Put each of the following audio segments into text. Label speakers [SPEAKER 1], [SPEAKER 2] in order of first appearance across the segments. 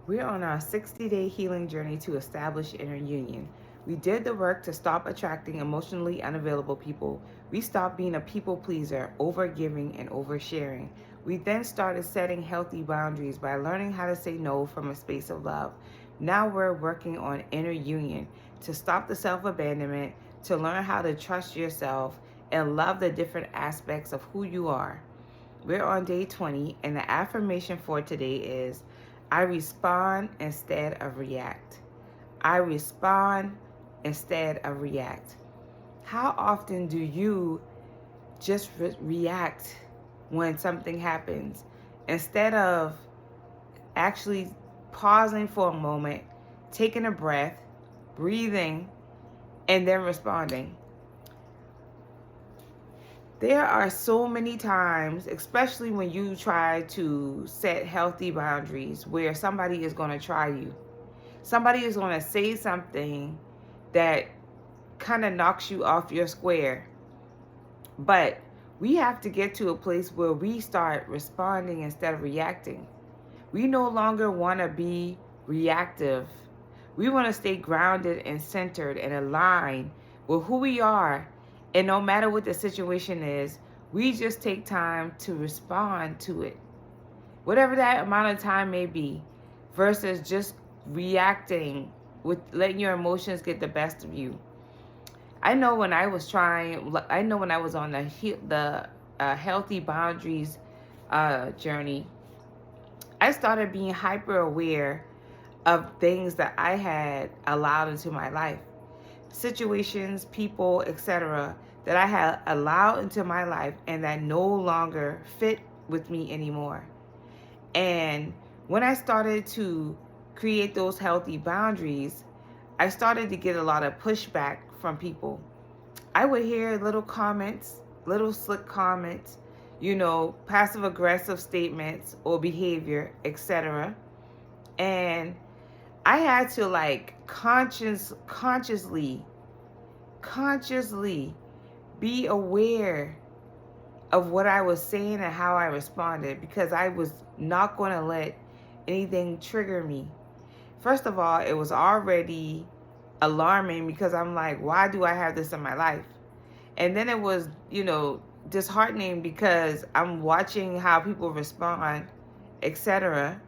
[SPEAKER 1] We're on our 60-day healing journey to establish inner union. We did the work to stop attracting emotionally unavailable people. We stopped being a people pleaser, over giving and oversharing. We then started setting healthy boundaries by learning how to say no from a space of love. Now we're working on inner union to stop the self-abandonment, to learn how to trust yourself and love the different aspects of who you are. We're on day 20, and the affirmation for today is I respond instead of react. I respond instead of react. How often do you just react when something happens instead of actually pausing for a moment, taking a breath, breathing, and then responding? There are so many times, especially when you try to set healthy boundaries, where somebody is going to try you. Somebody is going to say something that kind of knocks you off your square. But we have to get to a place where we start responding instead of reacting. We no longer want to be reactive. We want to stay grounded and centered and aligned with who we are. And no matter what the situation is, we just take time to respond to it, whatever that amount of time may be, versus just reacting with letting your emotions get the best of you. I know when I was on the healthy boundaries journey, I started being hyper aware of things that I had allowed into my life. Situations, people, etc., that I had allowed into my life and that no longer fit with me anymore. And when I started to create those healthy boundaries, I started to get a lot of pushback from people. I would hear little comments, little slick comments, passive aggressive statements or behavior, etc. And I had to consciously be aware of what I was saying and how I responded, because I was not going to let anything trigger me. First of all, it was already alarming because I'm like, why do I have this in my life? And then it was, disheartening because I'm watching how people respond, etc.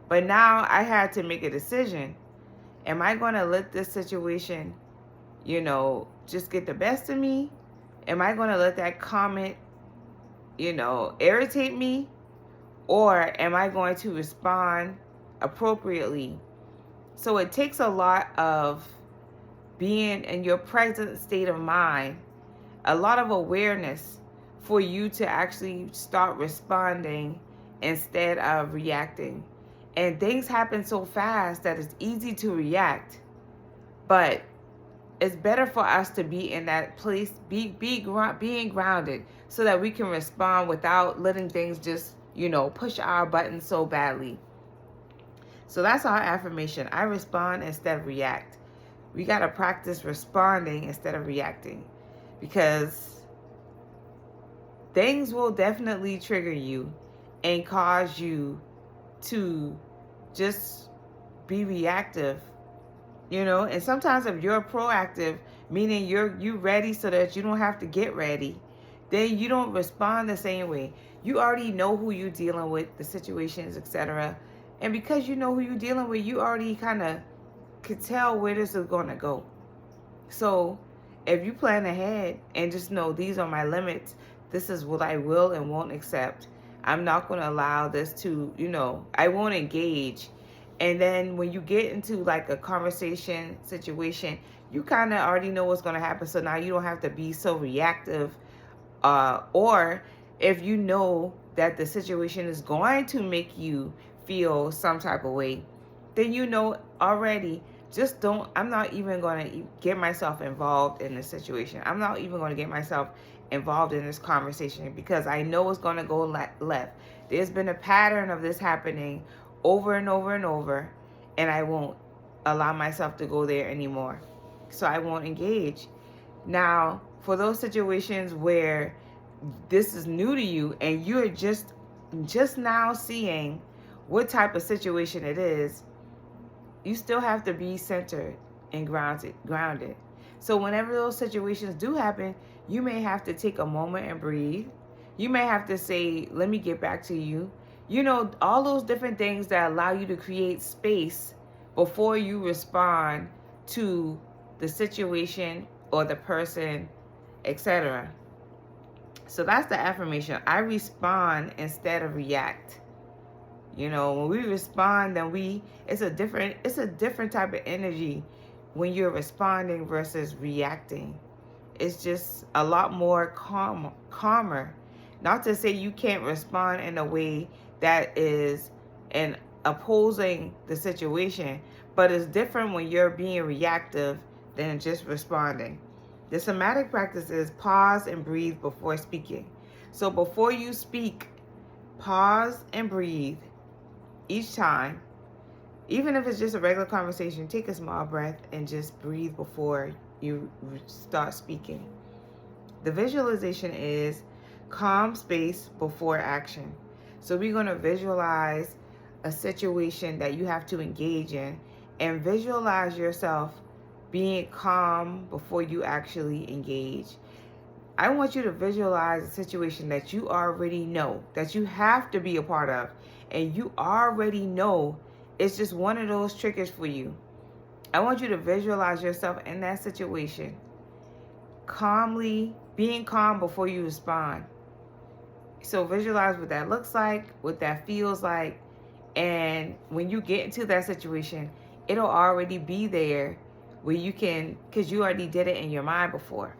[SPEAKER 1] But now I had to make a decision. Am I going to let this situation, just get the best of me? Am I going to let that comment, irritate me? Or am I going to respond appropriately? So it takes a lot of being in your present state of mind, a lot of awareness for you to actually start responding instead of reacting. And things happen so fast that it's easy to react. But it's better for us to be in that place, being grounded, so that we can respond without letting things just, push our buttons so badly. So that's our affirmation. I respond instead of react. We got to practice responding instead of reacting, because things will definitely trigger you and cause you to just be reactive. And sometimes if you're proactive, meaning you ready so that you don't have to get ready, then you don't respond the same way. You already know who you're dealing with, the situations, etc. And because you know who you're dealing with, you already kind of could tell where this is going to go. So if you plan ahead and just know, these are my limits, this is what I will and won't accept. I'm not going to allow this to, I won't engage. And then when you get into a conversation situation, you kind of already know what's going to happen. So now you don't have to be so reactive. Or if you know that the situation is going to make you feel some type of way, then already, I'm not even going to get myself involved in this situation. I'm not even going to get myself involved in this conversation, because I know it's going to go left. There's been a pattern of this happening over and over and over, and I won't allow myself to go there anymore. So I won't engage. Now, for those situations where this is new to you and you're just now seeing what type of situation it is, you still have to be centered and grounded. So whenever those situations do happen, you may have to take a moment and breathe. You may have to say, let me get back to you. You know, all those different things that allow you to create space before you respond to the situation or the person, etc. So that's the affirmation. I respond instead of react. You know, when we respond, then it's a different type of energy when you're responding versus reacting. It's just a lot more calmer. Not to say you can't respond in a way that is an opposing the situation, but it's different when you're being reactive than just responding. The somatic practice is pause and breathe before speaking. So before you speak, pause and breathe each time. Even if it's just a regular conversation, take a small breath and just breathe before you start speaking. The visualization is calm space before action. So we're going to visualize a situation that you have to engage in and visualize yourself being calm before you actually engage. I want you to visualize a situation that you already know, that you have to be a part of, and you already know it's just one of those triggers for you. I want you to visualize yourself in that situation, calmly, being calm before you respond. So visualize what that looks like, what that feels like, and when you get into that situation, it'll already be there where you can, because you already did it in your mind before.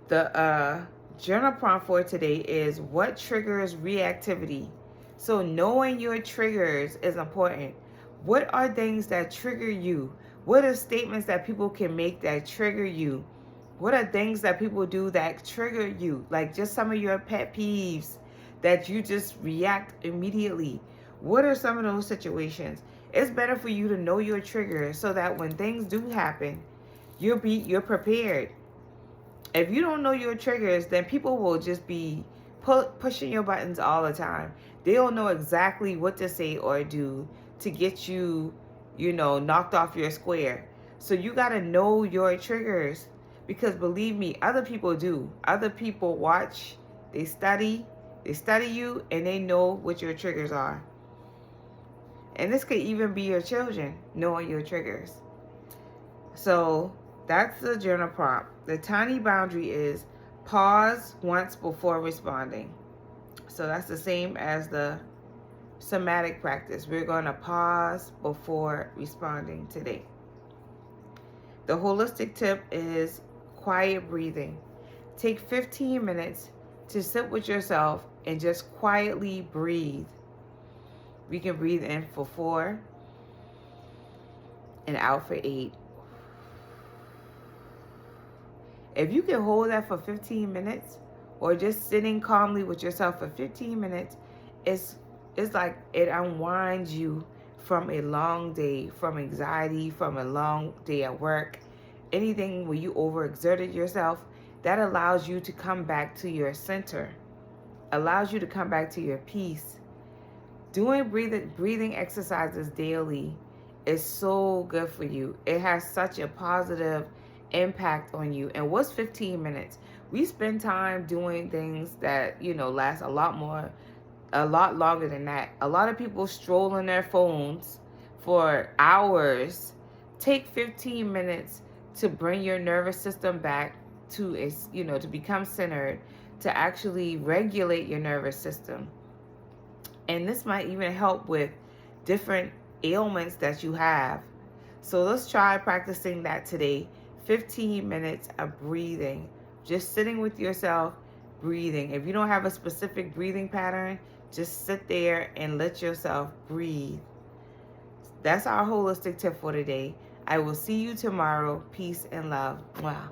[SPEAKER 1] The journal prompt for today is what triggers reactivity. So knowing your triggers is important. What are things that trigger you? What are statements that people can make that trigger you? What are things that people do that trigger you? Like just some of your pet peeves that you just react immediately. What are some of those situations? It's better for you to know your triggers so that when things do happen, you're prepared. If you don't know your triggers, then people will just be pushing your buttons all the time. They'll know exactly what to say or do to get you, knocked off your square. So you got to know your triggers, because believe me, other people do. Other people watch, they study you, and they know what your triggers are. And this could even be your children knowing your triggers. So that's the journal prompt. The tiny boundary is pause once before responding. So that's the same as the somatic practice. We're going to pause before responding today. The holistic tip is quiet breathing. Take 15 minutes to sit with yourself and just quietly breathe. We can breathe in for 4 and out for 8. If you can hold that for 15 minutes or just sitting calmly with yourself for 15 minutes, it's like it unwinds you from a long day, from anxiety, from a long day at work, anything where you overexerted yourself. That allows you to come back to your center, allows you to come back to your peace. Doing breathing exercises daily is so good for you. It has such a positive impact on you. And what's 15 minutes? We spend time doing things that, last a lot longer than that. A lot of people stroll on their phones for hours. Take 15 minutes to bring your nervous system back to its, to become centered, to actually regulate your nervous system. And this might even help with different ailments that you have. So let's try practicing that today. 15 minutes of breathing. Just sitting with yourself, breathing. If you don't have a specific breathing pattern, just sit there and let yourself breathe. That's our holistic tip for today. I will see you tomorrow. Peace and love. Wow.